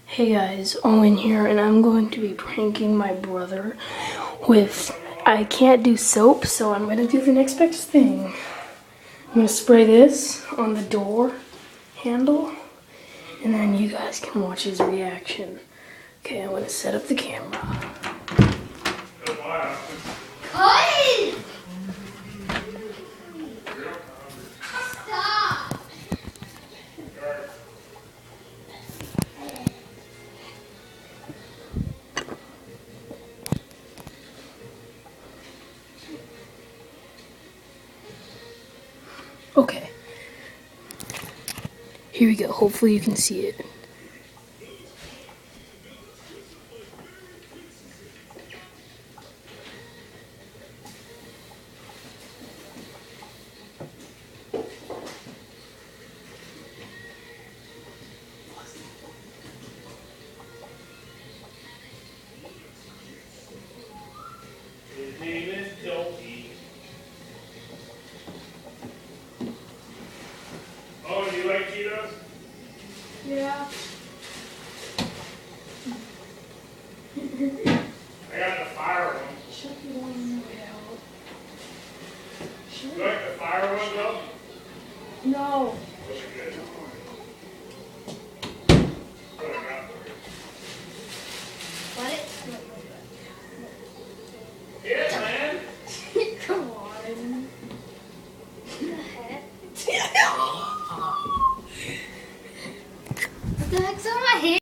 Hey guys, Owen here, and I'm going to be pranking my brother with, I can't do soap, so I'm going to do the next best thing. I'm going to spray this on the door handle, and then you guys can watch his reaction. Okay, I'm going to set up the camera. Stop! Okay. Here we go. Hopefully you can see it. His name is Dopey. Oh, do you like Cheetos? Yeah. I got the fire one. Shut the one on the way out. You like the fire one though? No. Those are good.